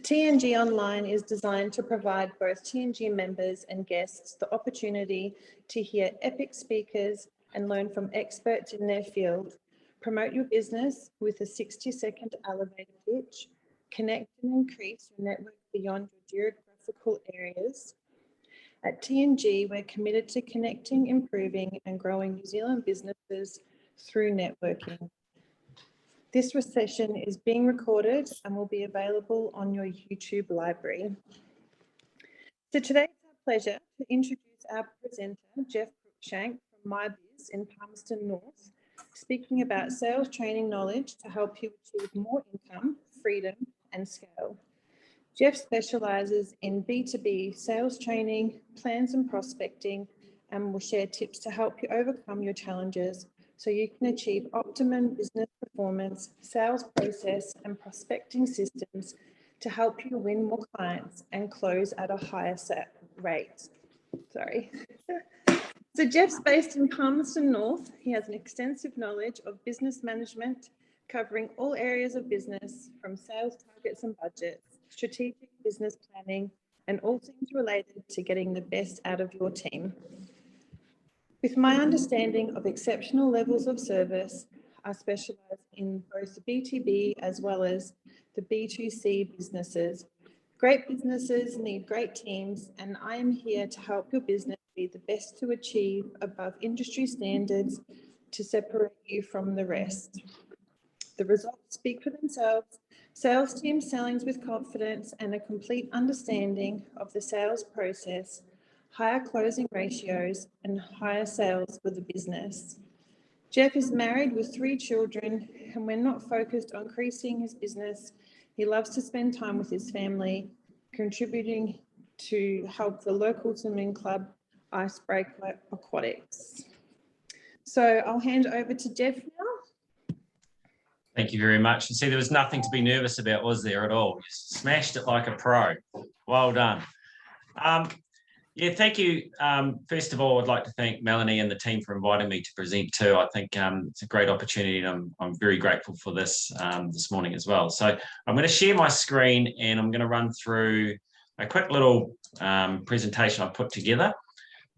TNG Online is designed to provide both TNG members and guests the opportunity to hear epic speakers and learn from experts in their field, promote your business with a 60-second elevator pitch, connect and increase your network beyond your geographical areas. At TNG, we're committed to connecting, improving and growing New Zealand businesses through networking. This session is being recorded and will be available on your YouTube library. So today it's our pleasure to introduce our presenter, Jeff Cruickshank from MyBiz in Palmerston North, speaking about sales training knowledge to help you achieve more income, freedom and scale. Jeff specialises in B2B sales training, plans and prospecting, and will share tips to help you overcome your challenges so you can achieve optimum business performance, sales process, and prospecting systems to help you win more clients and close at a higher rate. So Jeff's based in Palmerston North. He has an extensive knowledge of business management, covering all areas of business from sales targets and budgets, strategic business planning, and all things related to getting the best out of your team. With my understanding of exceptional levels of service, I specialise in both the B2B as well as the B2C businesses. Great businesses need great teams, and I am here to help your business be the best to achieve above industry standards to separate you from the rest. The results speak for themselves. Sales team selling with confidence and a complete understanding of the sales process, higher closing ratios, and higher sales for the business. Jeff is married with 3 children, and when not focused on increasing his business, he loves to spend time with his family, contributing to help the local swimming club, Icebreaker Aquatics. So I'll hand over to Jeff now. Thank you very much. And see, there was nothing to be nervous about, was there, at all? You smashed it like a pro. Well done. Yeah, thank you. First of all, I'd like to thank Melanie and the team for inviting me to present too. I think it's a great opportunity, and I'm very grateful for this this morning as well. So I'm going to share my screen and I'm going to run through a quick little presentation I've put together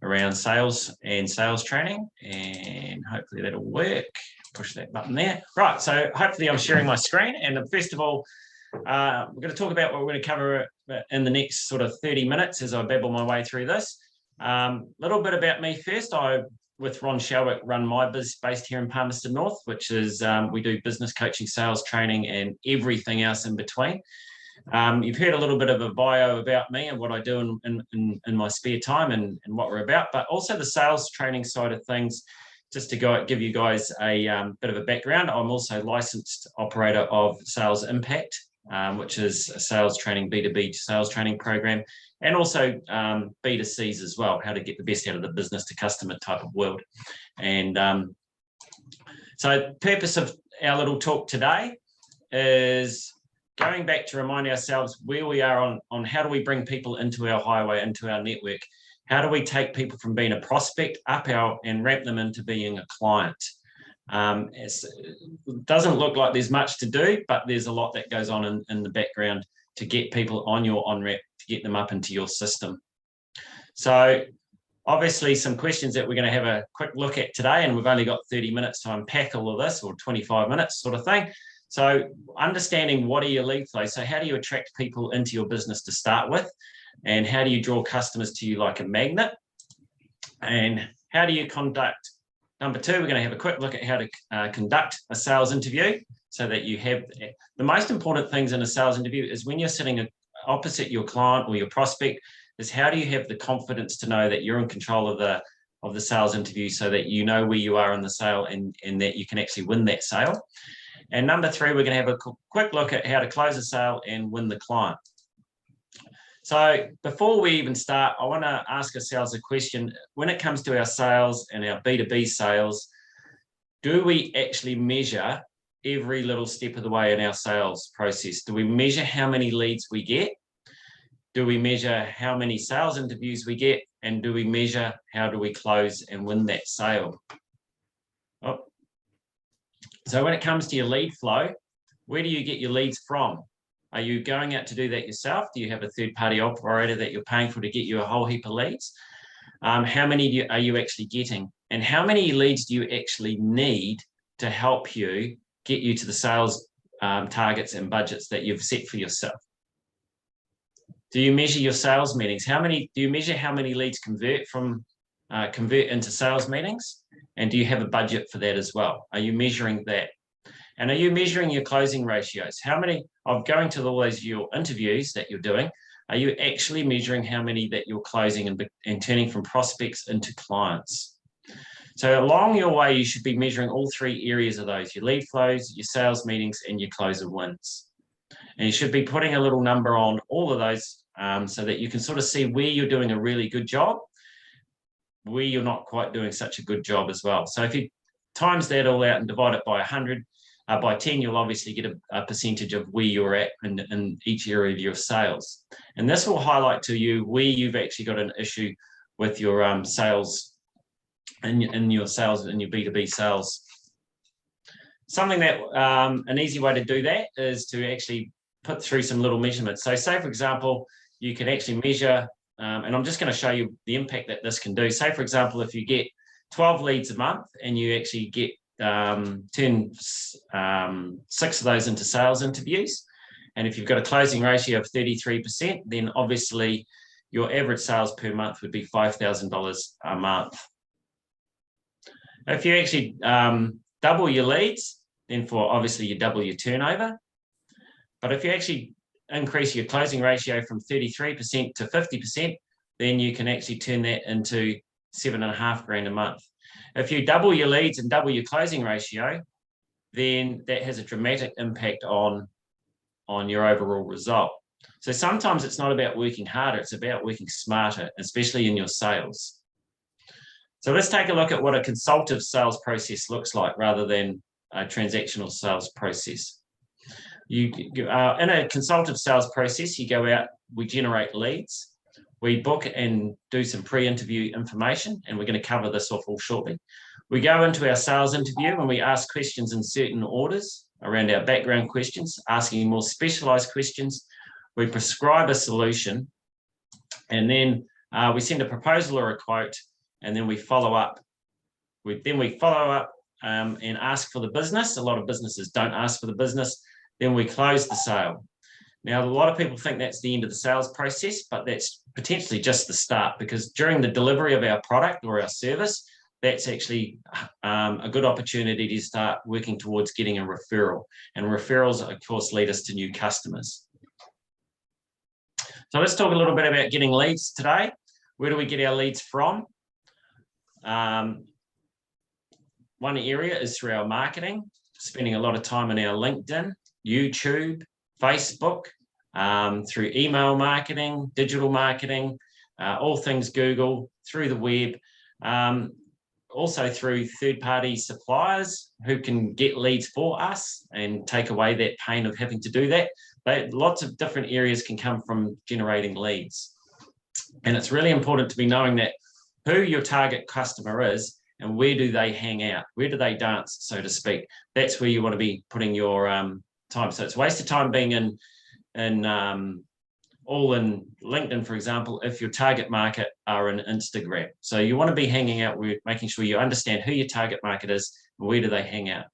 around sales and sales training, and hopefully that'll work. Push that button there. Right, so hopefully I'm sharing my screen, and first of all, we're going to talk about what we're going to cover in the next sort of 30 minutes as I babble my way through this. A little bit about me first. I, with Ron Shelwick, run MyBiz based here in Palmerston North, which is we do business coaching, sales training, and everything else in between. You've heard a little bit of a bio about me and what I do in my spare time and what we're about, but also the sales training side of things. Just to give you guys a bit of a background, I'm also licensed operator of Sales Impact, which is a sales training, B2B sales training program, and also B2Cs as well, how to get the best out of the business to customer type of world. And so the purpose of our little talk today is going back to remind ourselves where we are on how do we bring people into our highway, into our network. How do we take people from being a prospect and ramp them into being a client? It doesn't look like there's much to do, but there's a lot that goes on in the background to get people on your on-ramp, to get them up into your system. So obviously some questions that we're going to have a quick look at today, and we've only got 30 minutes to unpack all of this, or 25 minutes sort of thing. So understanding what are your lead flows. So how do you attract people into your business to start with? And how do you draw customers to you like a magnet? And how do you conduct? Number 2, we're going to have a quick look at how to conduct a sales interview so that you have the most important things in a sales interview is when you're sitting opposite your client or your prospect is how do you have the confidence to know that you're in control of the sales interview so that you know where you are in the sale and that you can actually win that sale. And number 3, we're going to have a quick look at how to close a sale and win the client. So before we even start, I want to ask ourselves a question. When it comes to our sales and our B2B sales, do we actually measure every little step of the way in our sales process? Do we measure how many leads we get? Do we measure how many sales interviews we get? And do we measure how do we close and win that sale? Oh. So when it comes to your lead flow, where do you get your leads from? Are you going out to do that yourself? Do you have a third-party operator that you're paying for to get you a whole heap of leads? How many are you actually getting? And how many leads do you actually need to help you get you to the sales targets and budgets that you've set for yourself? Do you measure your sales meetings? Do you measure how many leads convert into sales meetings? And do you have a budget for that as well? Are you measuring that? And are you measuring your closing ratios? How many of going to all those your interviews that you're doing, are you actually measuring how many that you're closing and turning from prospects into clients? So along your way, you should be measuring all three areas of those: your lead flows, your sales meetings, and your closer wins. And you should be putting a little number on all of those so that you can sort of see where you're doing a really good job, where you're not quite doing such a good job as well. So if you times that all out and divide it by 100, by 10, you'll obviously get a percentage of where you're at in each area of your sales. And this will highlight to you where you've actually got an issue with your sales and your sales and your B2B sales. Something that an easy way to do that is to actually put through some little measurements. So say, for example, you can actually measure, and I'm just going to show you the impact that this can do. Say, for example, if you get 12 leads a month and you actually get turn 6 of those into sales interviews, and if you've got a closing ratio of 33%, then obviously your average sales per month would be $5,000 a month. If you actually double your leads, then obviously you double your turnover. But if you actually increase your closing ratio from 33% to 50%, then you can actually turn that into $7,500 a month. If you double your leads and double your closing ratio, then that has a dramatic impact on your overall result. So sometimes it's not about working harder, it's about working smarter, especially in your sales. So let's take a look at what a consultative sales process looks like rather than a transactional sales process. In a consultative sales process, you go out, we generate leads, we book and do some pre-interview information, and we're going to cover this off all shortly. We go into our sales interview and we ask questions in certain orders around our background questions, asking more specialized questions. We prescribe a solution, and then we send a proposal or a quote, and then we follow up. We follow up and ask for the business. A lot of businesses don't ask for the business. Then we close the sale. Now, a lot of people think that's the end of the sales process, but that's potentially just the start, because during the delivery of our product or our service, that's actually a good opportunity to start working towards getting a referral. And referrals, of course, lead us to new customers. So let's talk a little bit about getting leads today. Where do we get our leads from? One area is through our marketing, spending a lot of time on our LinkedIn, YouTube, Facebook, through email marketing, digital marketing, all things Google, through the web, also through third-party suppliers who can get leads for us and take away that pain of having to do that. Lots of different areas can come from generating leads. And it's really important to be knowing that who your target customer is and where do they hang out, where do they dance, so to speak. That's where you want to be putting your time. So it's a waste of time being in LinkedIn, for example, if your target market are in Instagram. So you want to be hanging out with, making sure you understand who your target market is and where do they hang out.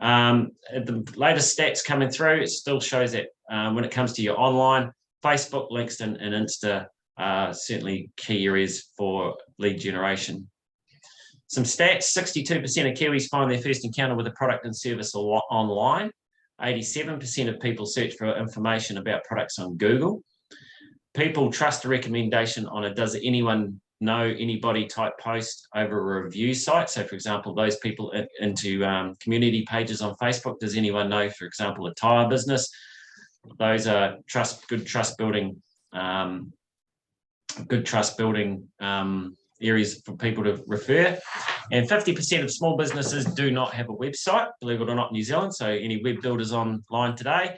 The latest stats coming through, it still shows that when it comes to your online, Facebook, LinkedIn, and Insta are certainly key areas for lead generation. Some stats: 62% of Kiwis find their first encounter with a product and service online. 87% of people search for information about products on Google. People trust a recommendation on a does anyone know anybody type post over a review site. So, for example, those people into community pages on Facebook, does anyone know, for example, a tyre business? Those are good trust building areas for people to refer. And 50% of small businesses do not have a website, believe it or not, in New Zealand. So any web builders online today,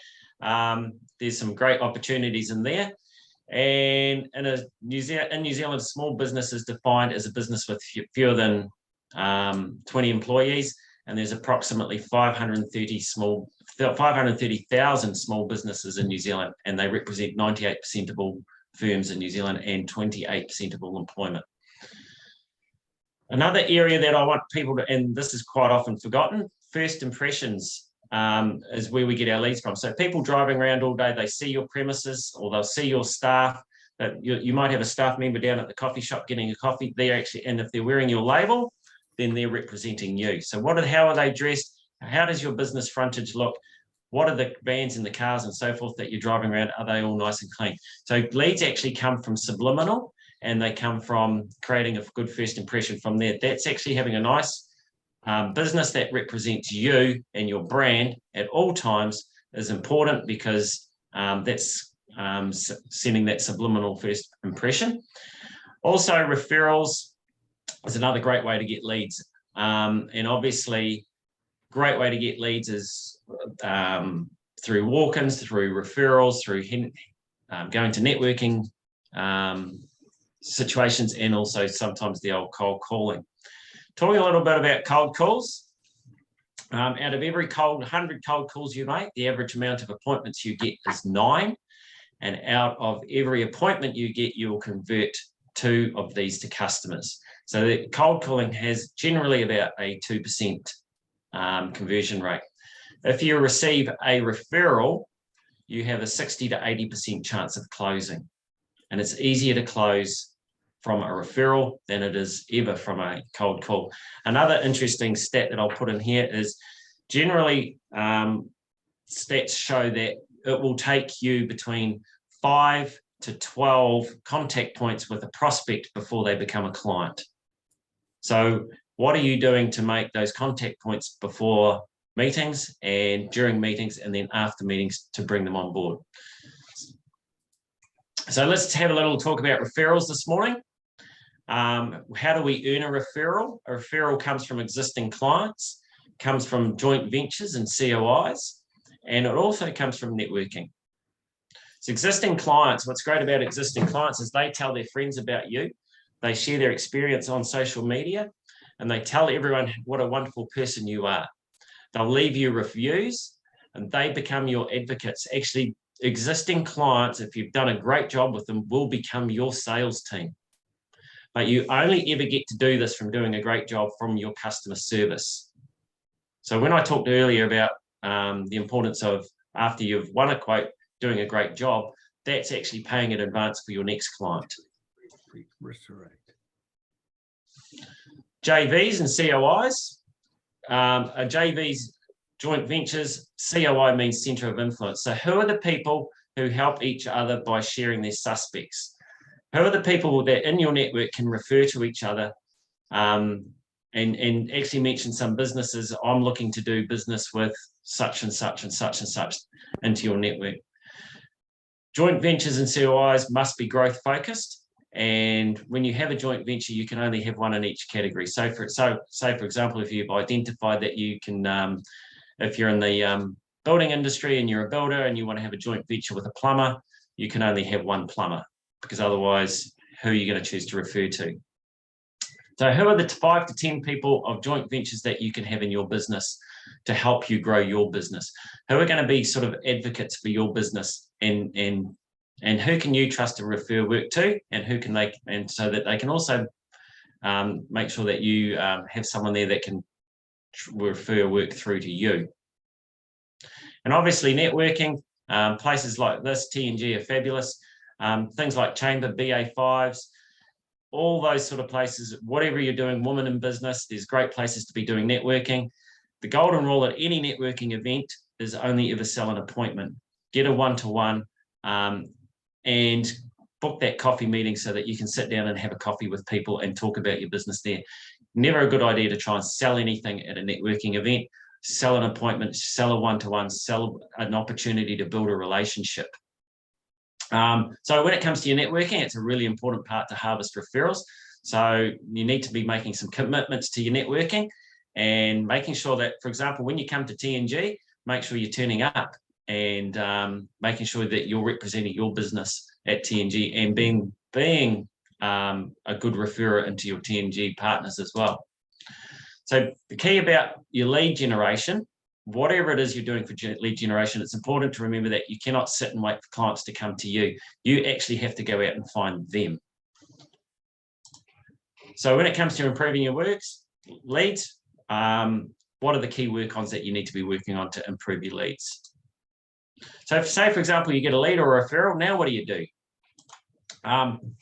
there's some great opportunities in there. And in New Zealand, small business is defined as a business with fewer than 20 employees, and there's approximately 530 530,000 small businesses in New Zealand, and they represent 98% of all firms in New Zealand and 28% of all employment. Another area that I want people to, and this is quite often forgotten, first impressions is where we get our leads from. So people driving around all day, they see your premises or they'll see your staff. You might have a staff member down at the coffee shop getting a coffee. They're actually, and if they're wearing your label, then they're representing you. So how are they dressed? How does your business frontage look? What are the vans and the cars and so forth that you're driving around? Are they all nice and clean? So leads actually come from subliminal, and they come from creating a good first impression from there. That's actually having a nice business that represents you and your brand at all times is important, because that's sending that subliminal first impression. Also, referrals is another great way to get leads. And obviously, great way to get leads is through walk-ins, through referrals, through going to networking situations, and also sometimes the old cold calling. Talking a little bit about cold calls. Out of every 100 cold calls you make, the average amount of appointments you get is 9. And out of every appointment you get, you will convert 2 of these to customers. So the cold calling has generally about a 2% conversion rate. If you receive a referral, you have a 60 to 80% chance of closing. And it's easier to close from a referral than it is ever from a cold call. Another interesting stat that I'll put in here is generally stats show that it will take you between 5 to 12 contact points with a prospect before they become a client. So what are you doing to make those contact points before meetings and during meetings and then after meetings to bring them on board? So let's have a little talk about referrals this morning. How do we earn a referral? A referral comes from existing clients, comes from joint ventures and COIs, and it also comes from networking. So existing clients, what's great about existing clients is they tell their friends about you, they share their experience on social media, and they tell everyone what a wonderful person you are. They'll leave you reviews, and they become your advocates. Actually, existing clients, if you've done a great job with them, will become your sales team. But you only ever get to do this from doing a great job from your customer service. So when I talked earlier about the importance of, after you've won a quote, doing a great job, that's actually paying in advance for your next client. JVs and COIs. JVs, joint ventures, COI means centre of influence. So who are the people who help each other by sharing their suspects? Who are the people that in your network can refer to each other and actually mention some businesses? I'm looking to do business with such and such and such and such into your network. Joint ventures and COIs must be growth focused. And when you have a joint venture, you can only have one in each category. So say, for example, if you've identified that you can, if you're in the building industry and you're a builder and you want to have a joint venture with a plumber, you can only have one plumber, because otherwise, who are you going to choose to refer to? So who are the 5 to 10 people of joint ventures that you can have in your business to help you grow your business? Who are going to be sort of advocates for your business, and who can you trust to refer work to, and who can they, and so that they can also make sure that you have someone there that can refer work through to you. And obviously networking, places like this, TNG, are fabulous. Things like Chamber, BA5s, all those sort of places, whatever you're doing, women in business, there's great places to be doing networking. The golden rule at any networking event is only ever sell an appointment. Get a one-to-one and book that coffee meeting so that you can sit down and have a coffee with people and talk about your business there. Never a good idea to try and sell anything at a networking event. Sell an appointment, sell a one-to-one, sell an opportunity to build a relationship. So when it comes to your networking, it's a really important part to harvest referrals. So you need to be making some commitments to your networking and making sure that, for example, when you come to TNG, make sure you're turning up and making sure that you're representing your business at TNG and being a good referrer into your TNG partners as well. So the key about your lead generation whatever it is you're doing for lead generation, it's important to remember that you cannot sit and wait for clients to come to you. You actually have to go out and find them. So when it comes to improving your leads, what are the key work-ons that you need to be working on to improve your leads? So say, for example, you get a lead or a referral, now what do you do?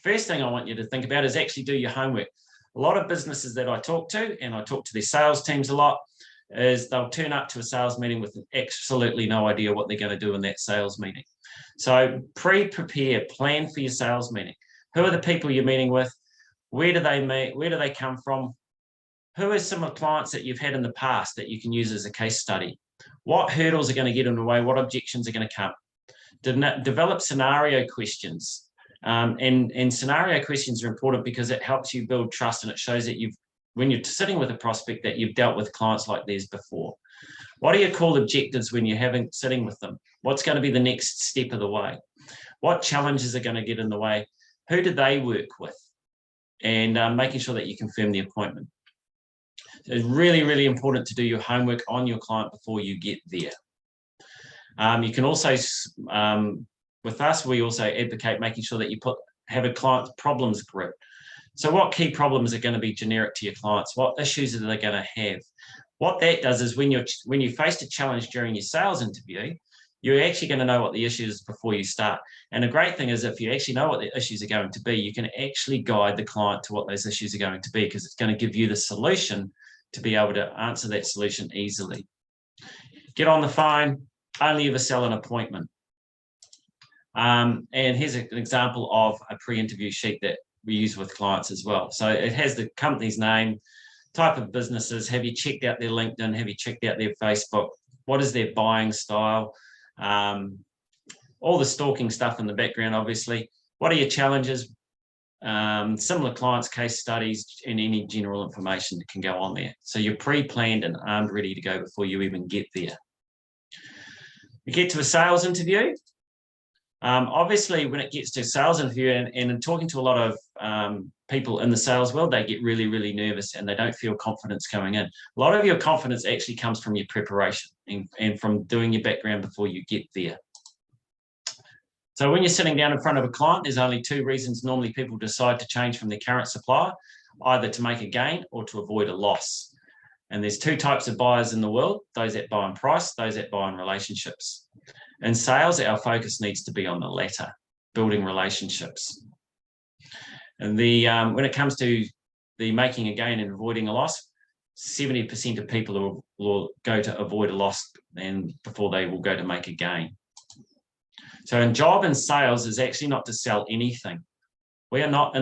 First thing I want you to think about is actually do your homework. A lot of businesses that I talk to, and I talk to their sales teams a lot, is they'll turn up to a sales meeting with absolutely no idea what they're going to do in that sales meeting. So prepare, plan for your sales meeting. Who are the people you're meeting with? Where do they meet? Where do they come from? Who are some of the clients that you've had in the past that you can use as a case study? What hurdles are going to get in the way? What objections are going to come? Develop scenario questions. And scenario questions are important because it helps you build trust, and it shows that when you're sitting with a prospect, that you've dealt with clients like theirs before. What are your call objectives when you're sitting with them? What's going to be the next step of the way? What challenges are going to get in the way? Who do they work with? And making sure that you confirm the appointment. It's really, really important to do your homework on your client before you get there. You can also, with us, we also advocate making sure that you have a client problems grid. So what key problems are going to be generic to your clients? What issues are they going to have? What that does is when you faced a challenge during your sales interview, you're actually going to know what the issue is before you start. And the great thing is if you actually know what the issues are going to be, you can actually guide the client to what those issues are going to be, because it's going to give you the solution to be able to answer that solution easily. Get on the phone, only ever sell an appointment. And here's an example of a pre-interview sheet that we use with clients as well. So it has the company's name, type of businesses, have you checked out their LinkedIn, have you checked out their Facebook, what is their buying style, all the stalking stuff in the background, obviously. What are your challenges? Similar clients, case studies, and any general information that can go on there. So you're pre-planned and armed, ready to go before you even get there. We get to a sales interview. Obviously, when it gets to a sales interview and in talking to a lot of people in the sales world, they get really, really nervous and they don't feel confidence going in. A lot of your confidence actually comes from your preparation and from doing your background before you get there. So when you're sitting down in front of a client, there's only two reasons normally people decide to change from their current supplier, either to make a gain or to avoid a loss. And there's two types of buyers in the world, those that buy on price, those that buy on relationships. In sales, our focus needs to be on the latter, building relationships. And when it comes to the making a gain and avoiding a loss, 70% of people will go to avoid a loss before they will go to make a gain. So in job and sales is actually not to sell anything. We are not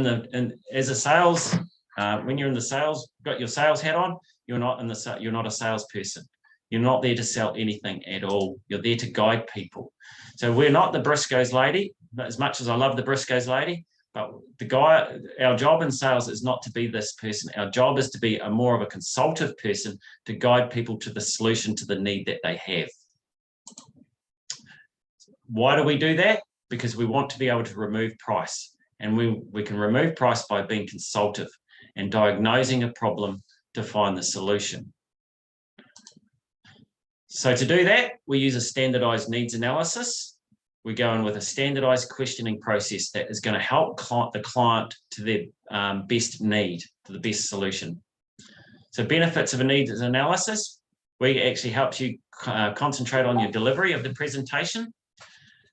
as a sales, when you're in the sales, got your sales hat on, you're not a salesperson. You're not there to sell anything at all. You're there to guide people. So we're not the Briscoes lady, as much as I love the Briscoes lady, but our job in sales is not to be this person. Our job is to be more of a consultative person to guide people to the solution to the need that they have. Why do we do that? Because we want to be able to remove price. And we can remove price by being consultative and diagnosing a problem to find the solution. So to do that, we use a standardized needs analysis. We go in with a standardized questioning process that is going to help the client to their best need, to the best solution. So benefits of a needs analysis, we actually help you concentrate on your delivery of the presentation.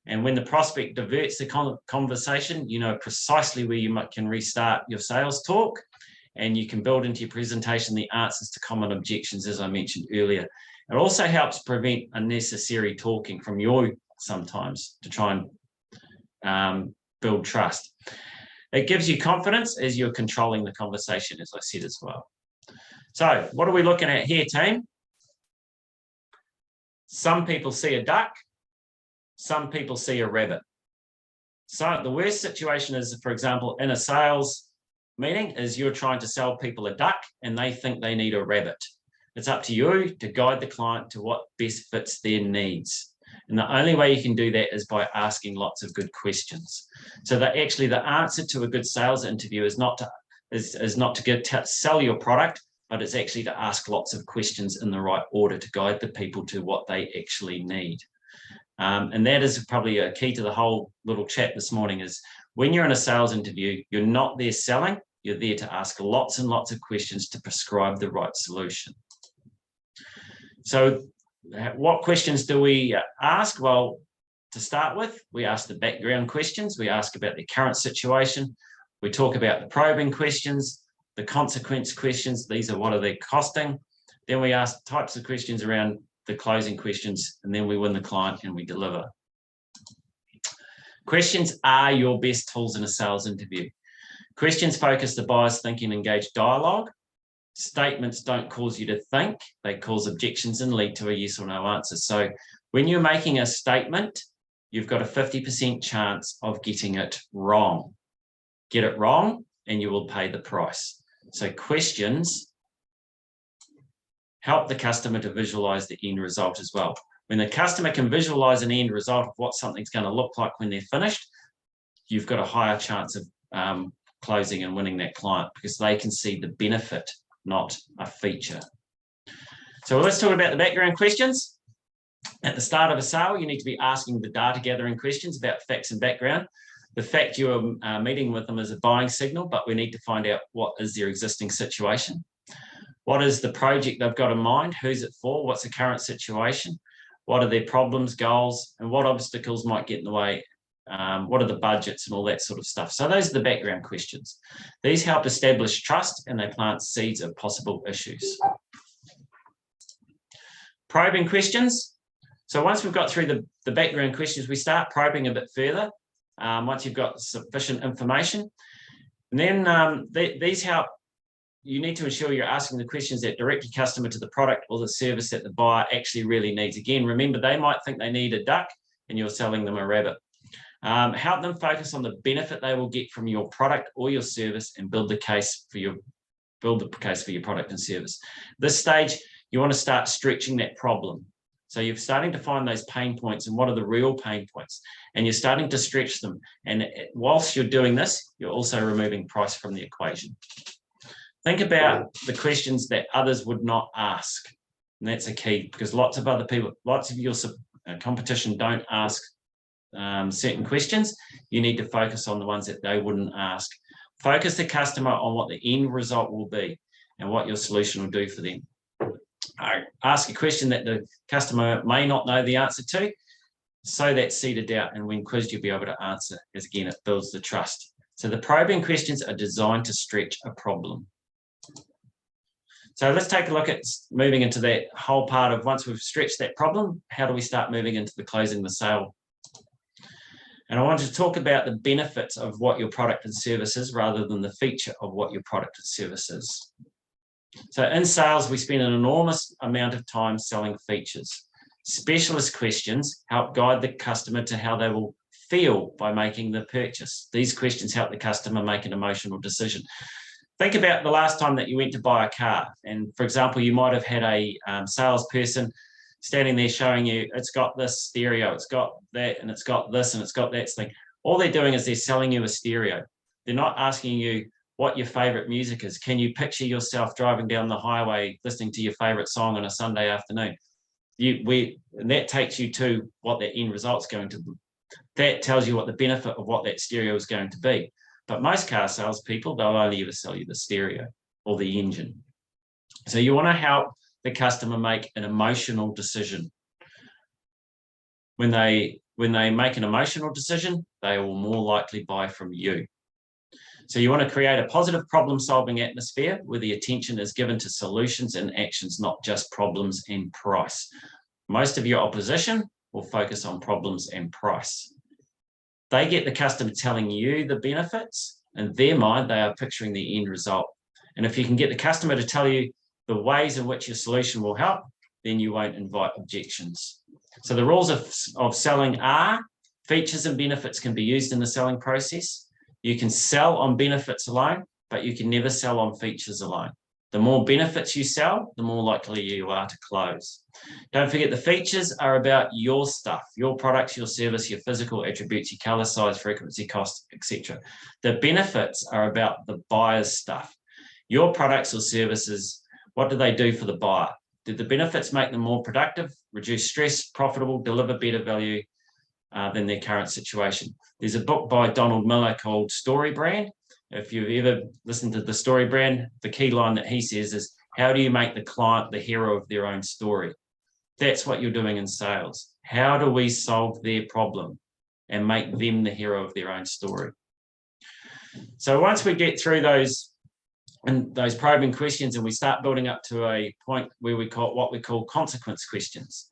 And when the prospect diverts the conversation, you know precisely where you can restart your sales talk, and you can build into your presentation the answers to common objections, as I mentioned earlier. It also helps prevent unnecessary talking from you sometimes to try and build trust. It gives you confidence as you're controlling the conversation, as I said as well. So what are we looking at here, team? Some people see a duck. Some people see a rabbit. So the worst situation is, for example, in a sales meeting, is you're trying to sell people a duck and they think they need a rabbit. It's up to you to guide the client to what best fits their needs. And the only way you can do that is by asking lots of good questions. So that actually the answer to a good sales interview is not to sell your product, but it's actually to ask lots of questions in the right order to guide the people to what they actually need. And that is probably a key to the whole little chat this morning, is when you're in a sales interview, you're not there selling, you're there to ask lots and lots of questions to prescribe the right solution. So what questions do we ask? Well, to start with, we ask the background questions. We ask about the current situation. We talk about the probing questions, the consequence questions. These are what are they costing? Then we ask types of questions around the closing questions, and then we win the client and we deliver. Questions are your best tools in a sales interview. Questions focus the buyer's thinking, engage dialogue. Statements don't cause you to think, they cause objections and lead to a yes or no answer. So when you're making a statement, you've got a 50% chance of getting it wrong. Get it wrong and you will pay the price. So questions help the customer to visualize the end result as well. When the customer can visualize an end result of what something's going to look like when they're finished, you've got a higher chance of closing and winning that client, because they can see the benefit, not a feature. So let's talk about the background questions. At the start of a sale, you need to be asking the data gathering questions about facts and background. The fact you're meeting with them is a buying signal, but we need to find out what is their existing situation. What is the project they've got in mind? Who's it for? What's the current situation? What are their problems, goals, and what obstacles might get in the way? What are the budgets and all that sort of stuff? So those are the background questions. These help establish trust and they plant seeds of possible issues. Probing questions. So once we've got through the background questions, we start probing a bit further once you've got sufficient information. And then these help. You need to ensure you're asking the questions that direct your customer to the product or the service that the buyer actually really needs. Again, remember, they might think they need a duck and you're selling them a rabbit. Help them focus on the benefit they will get from your product or your service and build the case for your product and service. This stage, you want to start stretching that problem. So you're starting to find those pain points and what are the real pain points, and you're starting to stretch them. And whilst you're doing this, you're also removing price from the equation. Think about the questions that others would not ask. And that's a key, because lots of other people, lots of your competition don't ask certain questions. You need to focus on the ones that they wouldn't ask. Focus the customer on what the end result will be and what your solution will do for them. Ask a question that the customer may not know the answer to. Sow that seed of doubt, and when quizzed, you'll be able to answer, as again, it builds the trust. So the probing questions are designed to stretch a problem. So let's take a look at moving into that whole part of, once we've stretched that problem, how do we start moving into the closing the sale? And I want to talk about the benefits of what your product and service is rather than the feature of what your product and service is. So in sales, we spend an enormous amount of time selling features. Specialist questions help guide the customer to how they will feel by making the purchase. These questions help the customer make an emotional decision. Think about the last time that you went to buy a car. And for example, you might have had a salesperson standing there showing you, it's got this stereo, it's got that, and it's got this, and it's got that thing. All they're doing is they're selling you a stereo. They're not asking you what your favorite music is. Can you picture yourself driving down the highway listening to your favorite song on a Sunday afternoon? And that takes you to what that end result's going to be. That tells you what the benefit of what that stereo is going to be. But most car salespeople, they'll only ever sell you the stereo or the engine. So you want to help the customer make an emotional decision. When they make an emotional decision, they will more likely buy from you. So you want to create a positive problem-solving atmosphere where the attention is given to solutions and actions, not just problems and price. Most of your opposition will focus on problems and price. They get the customer telling you the benefits. In their mind, they are picturing the end result. And if you can get the customer to tell you the ways in which your solution will help, then you won't invite objections. So the rules of selling are: features and benefits can be used in the selling process. You can sell on benefits alone, but you can never sell on features alone. The more benefits you sell, the more likely you are to close. Don't forget, the features are about your stuff, your products, your service, your physical attributes, your color, size, frequency, cost, etc. The benefits are about the buyer's stuff. Your products or services What do they do for the buyer? Did the benefits make them more productive, reduce stress, profitable, deliver better value than their current situation? There's a book by Donald Miller called Story Brand. If you've ever listened to the Story Brand, the key line that he says is, how do you make the client the hero of their own story? That's what you're doing in sales. How do we solve their problem and make them the hero of their own story? So once we get through those probing questions and we start building up to a point where we call what we call consequence questions.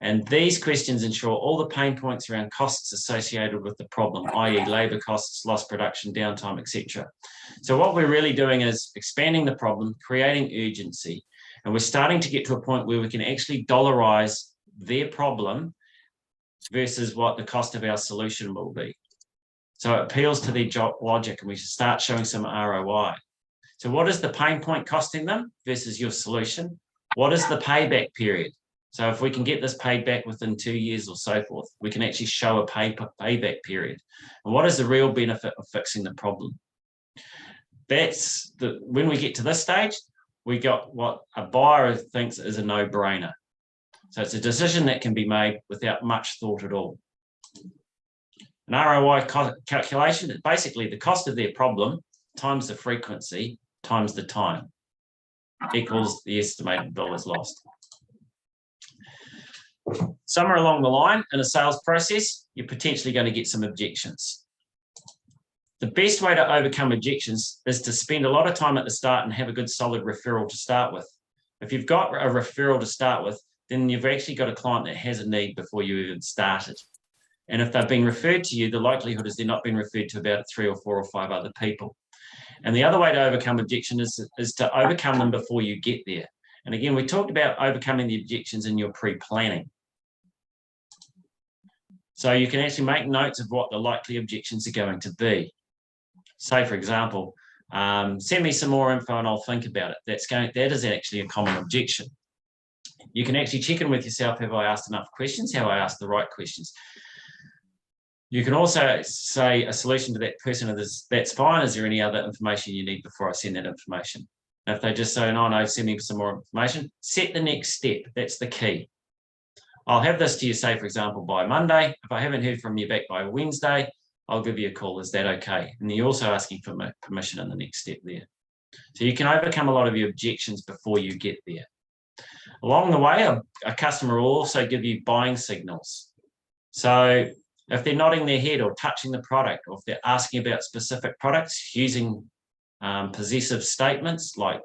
And these questions ensure all the pain points around costs associated with the problem, i.e. labour costs, lost production, downtime, etc. So what we're really doing is expanding the problem, creating urgency, and we're starting to get to a point where we can actually dollarize their problem versus what the cost of our solution will be. So it appeals to their job logic, and we should start showing some ROI. So what is the pain point costing them versus your solution? What is the payback period? So if we can get this paid back within 2 years or so forth, we can actually show a payback period. And what is the real benefit of fixing the problem? When we get to this stage, we got what a buyer thinks is a no-brainer. So it's a decision that can be made without much thought at all. An ROI calculation is basically the cost of their problem times the frequency times the time equals the estimated dollars lost. Somewhere along the line in a sales process, you're potentially going to get some objections. The best way to overcome objections is to spend a lot of time at the start and have a good solid referral to start with. If you've got a referral to start with, then you've actually got a client that has a need before you even started. And if they've been referred to you, the likelihood is they're not being referred to about 3 or 4 or 5 other people. And the other way to overcome objection is to overcome them before you get there. And again, we talked about overcoming the objections in your pre-planning. So you can actually make notes of what the likely objections are going to be. Say, for example, send me some more info and I'll think about it. That is actually a common objection. You can actually check in with yourself, have I asked enough questions? Have I asked the right questions? You can also say a solution to that person is, that's fine. Is there any other information you need before I send that information? And if they just say, no, send me some more information, set the next step. That's the key. I'll have this to you, say, for example, by Monday. If I haven't heard from you back by Wednesday, I'll give you a call. Is that okay? And you're also asking for permission in the next step there. So you can overcome a lot of your objections before you get there. Along the way, a customer will also give you buying signals. So if they're nodding their head or touching the product, or if they're asking about specific products using possessive statements like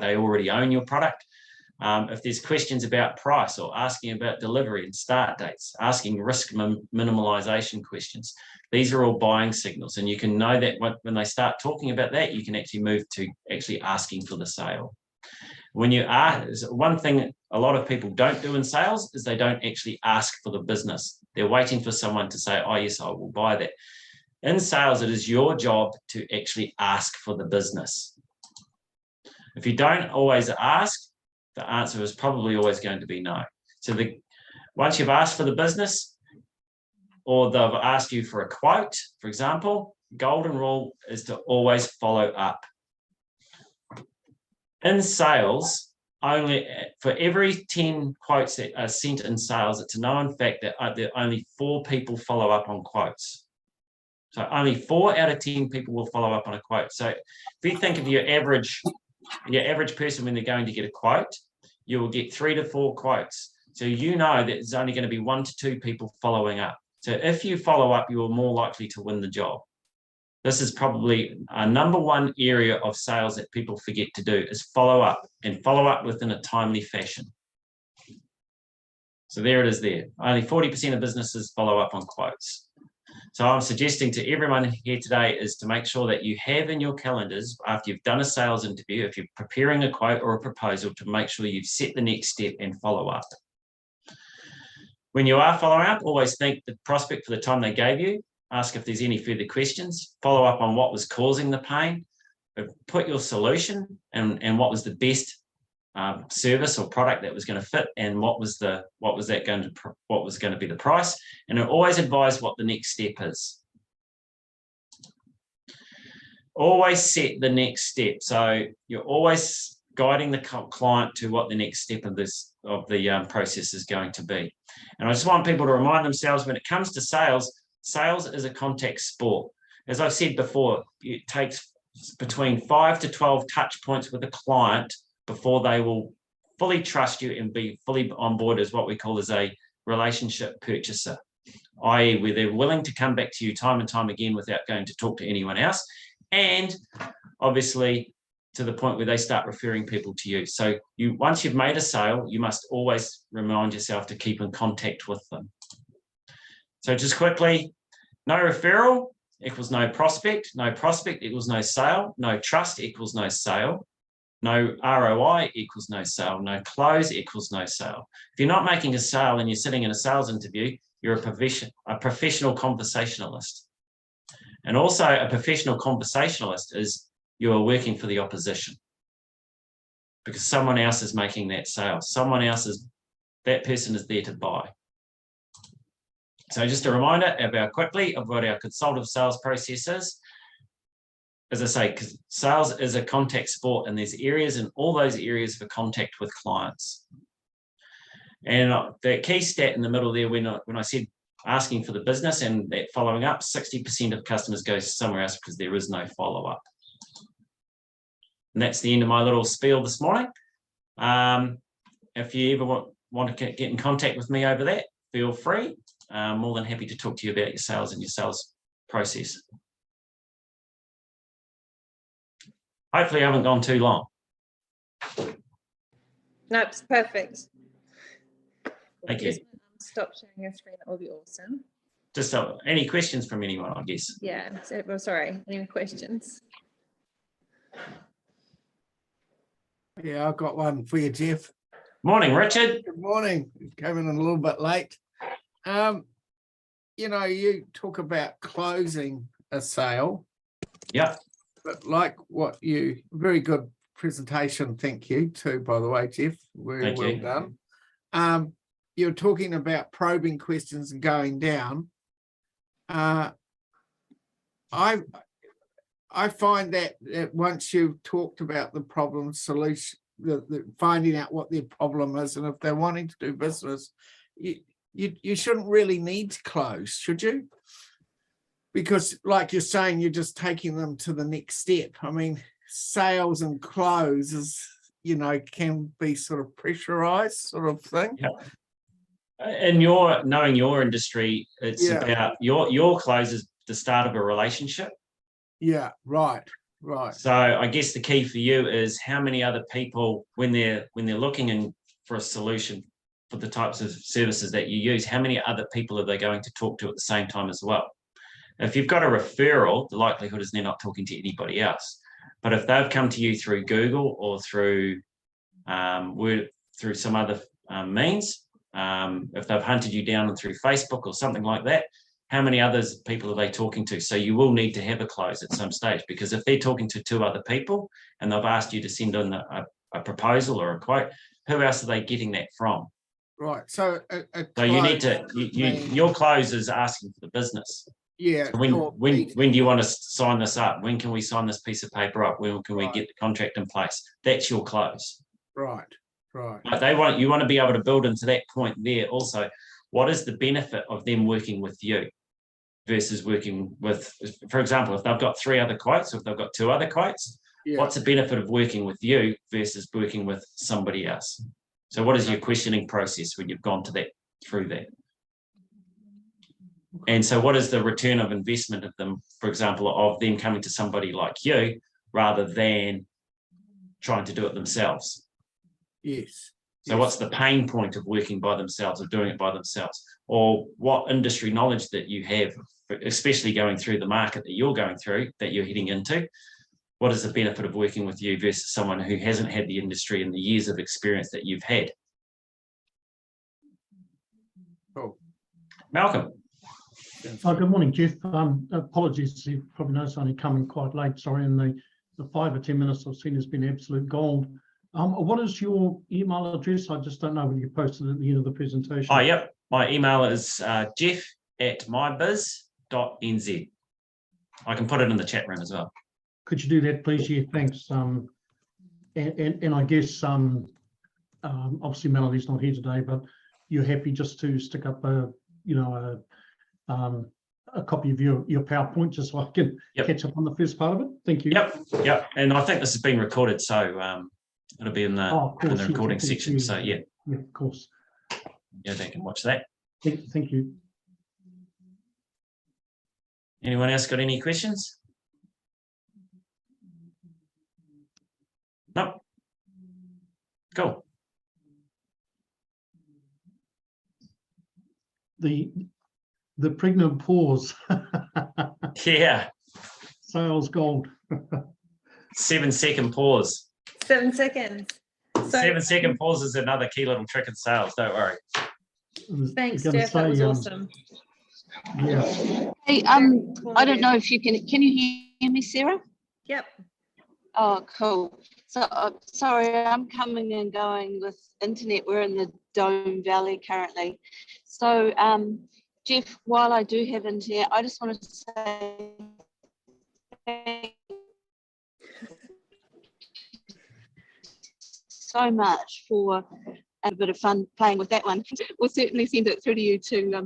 they already own your product, if there's questions about price or asking about delivery and start dates, asking risk minimalization questions, these are all buying signals. And you can know that when they start talking about that, you can actually move to actually asking for the sale. When you one thing a lot of people don't do in sales is they don't actually ask for the business. They're waiting for someone to say, oh, yes, I will buy that. In sales, it is your job to actually ask for the business. If you don't always ask, the answer is probably always going to be no. So once you've asked for the business, or they've asked you for a quote, for example, golden rule is to always follow up. In sales, only for every 10 quotes that are sent in sales, it's a known fact that only 4 people follow up on quotes. So only 4 out of 10 people will follow up on a quote. So if you think of your average person when they're going to get a quote, you will get 3 to 4 quotes. So you know that there's only going to be 1 to 2 people following up. So if you follow up, you are more likely to win the job. This is probably a #1 area of sales that people forget to do, is follow up, and follow up within a timely fashion. So there it is there. Only 40% of businesses follow up on quotes. So I'm suggesting to everyone here today is to make sure that you have in your calendars, after you've done a sales interview, if you're preparing a quote or a proposal, to make sure you've set the next step and follow up. When you are following up, always thank the prospect for the time they gave you. Ask if there's any further questions. Follow up on what was causing the pain. Put your solution and what was the best service or product that was going to fit, and what was going to be the price, and always advise what the next step is. Always set the next step. So you're always guiding the client to what the next step of the process is going to be. And I just want people to remind themselves, when it comes to sales, sales is a contact sport. As I've said before, it takes between 5 to 12 touch points with a client before they will fully trust you and be fully on board as what we call as a relationship purchaser, i.e. where they're willing to come back to you time and time again without going to talk to anyone else. And obviously to the point where they start referring people to you. So once you've made a sale, you must always remind yourself to keep in contact with them. So just quickly, no referral equals no prospect equals no sale, no trust equals no sale, no ROI equals no sale, no close equals no sale. If you're not making a sale and you're sitting in a sales interview, you're a professional conversationalist. And also a professional conversationalist is you are working for the opposition because someone else is making that sale. That person is there to buy. So just a reminder quickly of what our consultative sales process is. As I say, because sales is a contact sport and there's areas in all those areas for contact with clients. And the key stat in the middle there, when I said asking for the business and that following up, 60% of customers go somewhere else because there is no follow-up. And that's the end of my little spiel this morning. If you ever want to get in contact with me over that, feel free. I'm more than happy to talk to you about your sales and your sales process. Hopefully I haven't gone too long. No, it's perfect. Thank you. Stop sharing your screen, that will be awesome. Just any questions from anyone, I guess? Yeah, so, sorry, any questions? Yeah, I've got one for you, Jeff. Morning, Richard. Good morning. Came in a little bit late. You know, you talk about closing a sale. Yeah. But like very good presentation. Thank you too, by the way, Jeff. Very well done. You're talking about probing questions and going down. I find that once you've talked about the problem solution, finding out what their problem is, and if they're wanting to do business, you shouldn't really need to close, should you? Because like you're saying, you're just taking them to the next step. I mean, sales and close is, can be sort of pressurized sort of thing. Yeah. And knowing your industry, it's about your close is the start of a relationship. Yeah, right. So I guess the key for you is how many other people, when they're looking for a solution for the types of services that you use, how many other people are they going to talk to at the same time as well? If you've got a referral, the likelihood is they're not talking to anybody else. But if they've come to you through Google or through through some other means, if they've hunted you down through Facebook or something like that, how many others people are they talking to? So you will need to have a close at some stage, because if they're talking to 2 other people and they've asked you to send in a proposal or a quote, who else are they getting that from? Right. So so you need to your close is asking for the business. Yeah. So when do you want to sign this up? When can we sign this piece of paper up? When can we get the contract in place? That's your close. Right. But you want to be able to build into that point there also. What is the benefit of them working with you versus working with, for example, if they've got 3 other quotes, or if they've got 2 other quotes, what's the benefit of working with you versus working with somebody else? So what is your questioning process when you've gone through that? And so what is the return of investment of them, for example, of them coming to somebody like you rather than trying to do it themselves? Yes. So what's the pain point of working by themselves or doing it by themselves? Or what industry knowledge that you have, especially going through the market that you're going through, that you're heading into? What is the benefit of working with you versus someone who hasn't had the industry and the years of experience that you've had? Cool. Malcolm. Good morning, Jeff. Apologies, you probably noticed I only come in quite late, sorry, and the 5 or 10 minutes I've seen has been absolute gold. What is your email address? I just don't know whether you posted it at the end of the presentation. Oh, yep. My email is jeff@mybiz.nz. I can put it in the chat room as well. Could you do that, please? Yeah, thanks. And I guess obviously Melody's not here today, but you're happy just to stick up a copy of your PowerPoint just so I can catch up on the first part of it. Thank you. Yep. And I think this has been recorded, so it'll be in the recording section. So yeah, of course. Yeah, they can watch that. Thank you. Anyone else got any questions? No. Cool. The pregnant pause. Yeah. Sales gold. 7-second pause. 7 seconds. So 7-second pause is another key little trick in sales. Don't worry. thanks, Jeff. That was awesome. Yeah. Hey, I don't know if you can you hear me, Sarah? Yep. Oh, cool. So, sorry, I'm coming and going with internet. We're in the Dome Valley currently. So, Jeff, while I do have internet, I just want to say thank you so much for a bit of fun playing with that one. We'll certainly send it through to you to